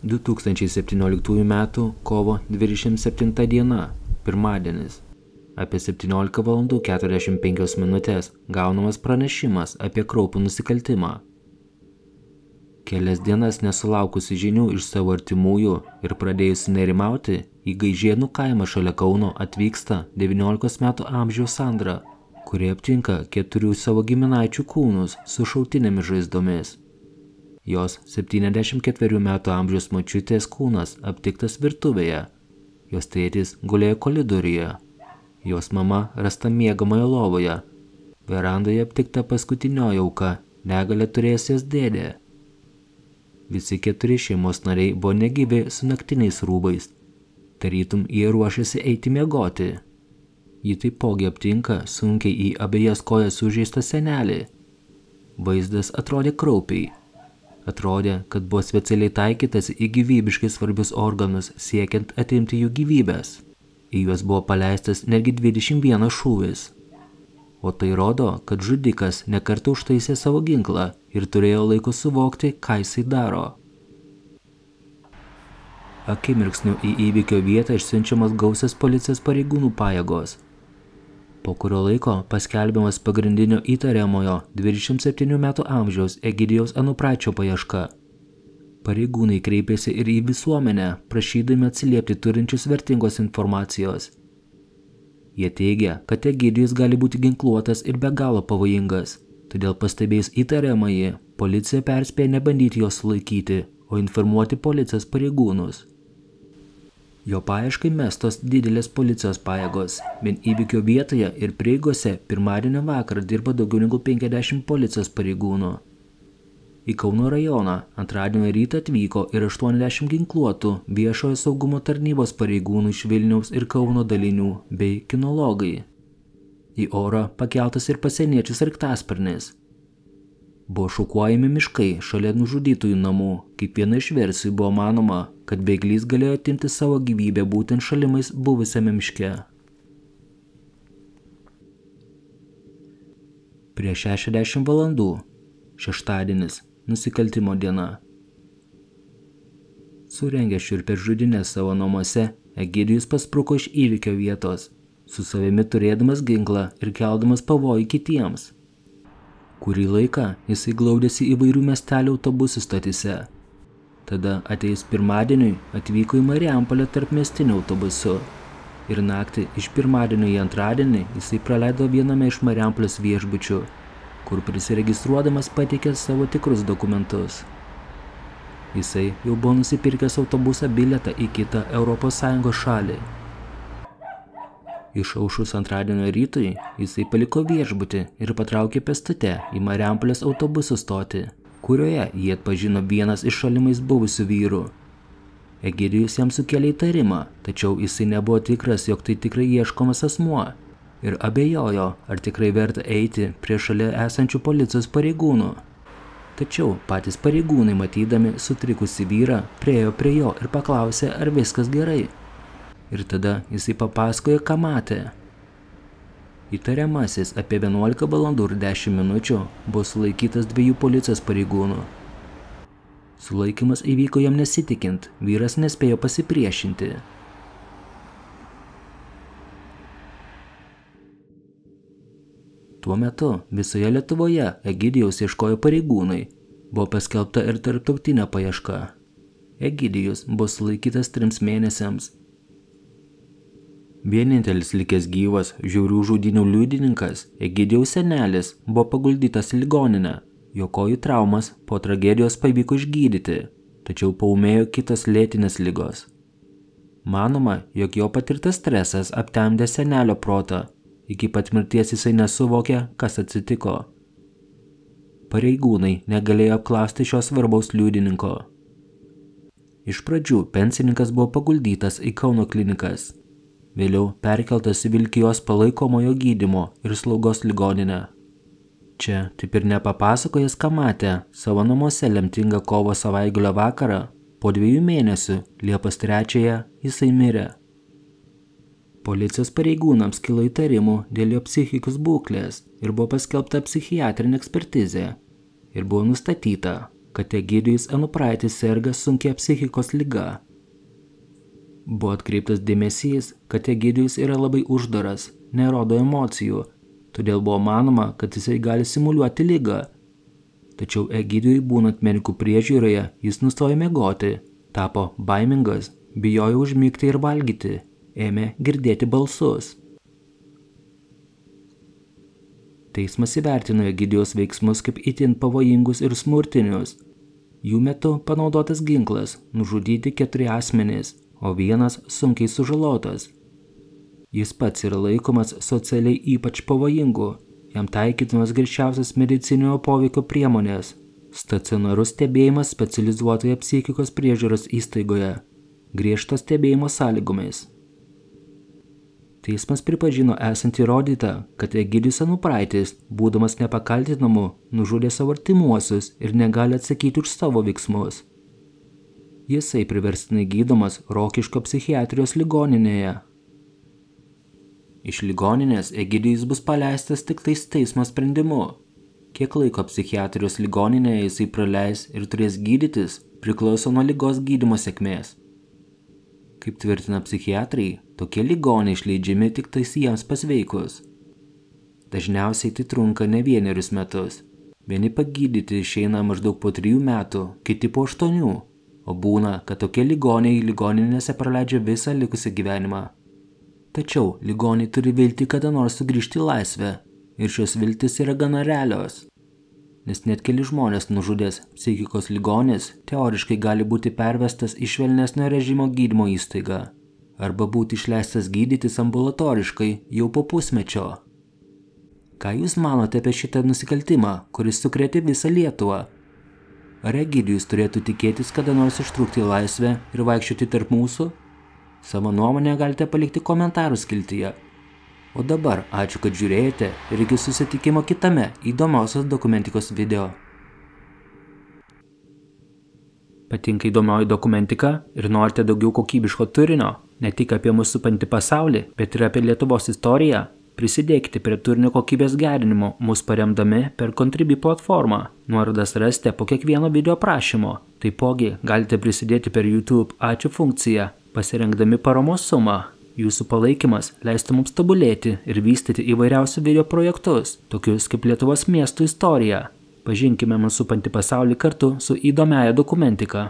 2017 m. kovo 27 diena, pirmadienis. Apie 17 val. 45 minutės gaunamas pranešimas apie kraupų nusikaltimą. Kelias dienas nesulaukusi žinių iš savo artimųjų ir pradėjusi nerimauti, į Gaižėnų kaimą šalia Kauno atvyksta 19 metų amžiaus Sandra, kuri aptinka 4 savo giminaičių kūnus su šautinėmis žaizdomis. Jos 74 metų amžiaus močiutės kūnas aptiktas virtuvėje, jos tėtis gulėjo koridoriuje, jos mama rasta miegamoje lovoje, verandoje aptikta paskutinioji auka, negalią turėjęs jos dėdė. Visi 4 šeimos nariai buvo negyvi su naktiniais rūbais, tarytum jie ruošiasi eiti miegoti. Ji taipogi aptinka sunkiai į abejas kojas sužeistą senelį. Vaizdas atrodė kraupiai. Atrodė, kad buvo specialiai taikytas į gyvybiškai svarbius organus, siekiant atimti jų gyvybės. Į juos buvo paleistas netgi 21 šūvis. O tai rodo, kad žudikas nekartą užtaisė savo ginklą ir turėjo laiko suvokti, ką jisai daro. Akimirksniu į įvykio vietą išsiunčiamas gausias policijos pareigūnų pajėgos. Po kurio laiko paskelbiamas pagrindinio įtariamojo 27 metų amžiaus Egidijaus Anupraičio paieška. Pareigūnai kreipėsi ir į visuomenę, prašydami atsiliepti turinčius vertingos informacijos. Jie teigia, kad Egidijus gali būti ginkluotas ir be galo pavojingas, todėl pastebėjus įtariamąjį, policija perspėja nebandyti jo sulaikyti, o informuoti policijos pareigūnus. Jo paieškai mestos didelės policijos pajėgos, vien įvykio vietoje ir prieigose pirmadienio vakarą dirba daugiau negu 50 policijos pareigūnų. Į Kauno rajoną antradienio rytą atvyko ir 80 ginkluotų viešojo saugumo tarnybos pareigūnų iš Vilniaus ir Kauno dalinių bei kinologai. Į orą pakeltas ir pasieniečių sraigtasparnis. Buvo šukuojami miškai šalia nužudytųjų namų, kaip viena iš versijų buvo manoma, kad bėglys galėjo atimti savo gyvybę būtent šalimais buvusiame miške. Prieš 60 valandų, šeštadienis, nusikaltimo diena. Surengęs šiurpias žudynės savo namuose, Egidijus paspruko iš įvykio vietos, su savimi turėdamas ginklą ir keldamas pavojų kitiems. Kurį laiką jisai glaudėsi įvairių miestelių autobusų stotyse. Tada ateis pirmadieniui atvyko į Marijampolę tarpmiestinį autobusu. Ir naktį iš pirmadienio į antradienį jisai praleido viename iš Marijampolės viešbučių, kur prisiregistruodamas pateikė savo tikrus dokumentus. Jisai jau buvo nusipirkęs autobusą bilietą į kitą ES šalį. Išaušus antradienio rytui, jisai paliko viešbutį ir patraukė pėstute į Marijampolės autobusų stotį, kurioje jį atpažino vienas iš šalimais buvusių vyrų. Egidijus jam sukėlė įtarimą, tačiau jisai nebuvo tikras, jog tai tikrai ieškomas asmuo ir abejojo, ar tikrai verta eiti prie šalia esančių policijos pareigūnų. Tačiau patys pareigūnai, matydami sutrikusį vyrą, priėjo prie jo ir paklausė, ar viskas gerai. Ir tada jisai papasakojo, ką matė. Įtariamasis apie 11 valandų ir 10 minučių buvo sulaikytas 2 policijos pareigūnų. Sulaikymas įvyko jam nesitikint, vyras nespėjo pasipriešinti. Tuo metu visoje Lietuvoje Egidijaus ieškojo pareigūnai, buvo paskelbta ir tarptautinė paieška. Egidijus buvo sulaikytas 3 mėnesiams. Vienintelis likęs gyvas žiaurių žudynių liudininkas, Egidijaus senelis, buvo paguldytas į ligoninę. Jo kojų traumas po tragedijos pavyko išgydyti, tačiau paūmėjo kitos lėtinės ligos. Manoma, jog jo patirtas stresas aptemdė senelio protą. Iki pat mirties jisai nesuvokė, kas atsitiko. Pareigūnai negalėjo apklausti šio svarbaus liudininko. Iš pradžių pensininkas buvo paguldytas į Kauno klinikas. Vėliau perkeltas į Vilkijos palaikomojo gydymo ir slaugos ligoninę. Čia taip ir nepapasakojęs, ką matė, savo namuose lemtingą kovo savaitgalio vakarą, po 2 mėnesių, Liepos 3-ąją, jisai mirė. Policijos pareigūnams kilo įtarimų dėl jo psichikos būklės ir buvo paskelbta psichiatrinė ekspertizė. Ir buvo nustatyta, kad Egidijus Anupraitis serga sunkia psichikos liga. Buvo atkreiptas dėmesys, kad Egidijus yra labai uždaras, nerodo emocijų, todėl buvo manoma, kad jisai gali simuliuoti ligą. Tačiau Egidijui būnant medikų priežiūroje jis nustojo miegoti, tapo baimingas, bijojo užmigti ir valgyti, ėmė girdėti balsus. Teismas įvertino Egidijaus veiksmus kaip itin pavojingus ir smurtinius. Jų metu panaudotas ginklas, nužudyti 4 asmenys, o 1 sunkiai sužalotas. Jis pats yra laikomas socialiai ypač pavojingu, jam taikytinos griežčiausias medicininio poveikio priemonės, stacionarus stebėjimas specializuotoje psichikos priežiūros įstaigoje, griežto stebėjimo sąlygomis. Teismas pripažino esant įrodyta, kad Egidijus Anupraitis, būdamas nepakaltinamu, nužudė savo artimuosius ir negali atsakyti už savo veiksmus. Jisai priverstinai gydomas Rokiškio psichiatrijos ligoninėje. Iš ligoninės Egidijus bus paleistas tik tais teismo sprendimu. Kiek laiko psichiatrijos ligoninėje jisai praleis ir turės gydytis, priklauso nuo ligos gydymo sėkmės. Kaip tvirtina psichiatrai, tokie ligoniai išleidžiami tik tais jiems pasveikus. Dažniausiai tai trunka ne 1 metus. Vieni pagydyti išeina maždaug po 3 metų, kiti po 8, o būna, kad tokie ligoniai ligoninėse praleidžia visą likusį gyvenimą. Tačiau ligoniai turi viltį kada nors sugrįžti į laisvę, ir šios viltis yra gana realios. Nes net keli žmonės nužudęs psichikos ligonis teoriškai gali būti pervestas į švelnesnio režimo gydymo įstaigą arba būti išleistas gydytis ambulatoriškai jau po pusmečio. Ką jūs manote apie šitą nusikaltimą, kuris sukrėtė visą Lietuvą? Ar Egidijus turėtų tikėtis kada nors ištrūkti į laisvę ir vaikščioti tarp mūsų? Savo nuomonę galite palikti komentarų skiltyje. O dabar ačiū, kad žiūrėjote ir iki susitikimo kitame įdomiausios dokumentikos video. Patinka įdomioji dokumentika ir norite daugiau kokybiško turinio, ne tik apie mūsų supantį pasaulį, bet ir apie Lietuvos istoriją? Prisidėkite prie turinio kokybės gerinimo, mus paremdami per Contribui platformą. Nuorodas rasite po kiekvieno video aprašymo. Taipogi galite prisidėti per YouTube ačiū funkciją, pasirengdami paramos sumą. Jūsų palaikymas leistų mums tobulėti ir vystyti įvairiausių video projektus, tokius kaip Lietuvos miestų istorija. Pažinkime mūsų supantį pasaulį kartu su įdomiaja dokumentika.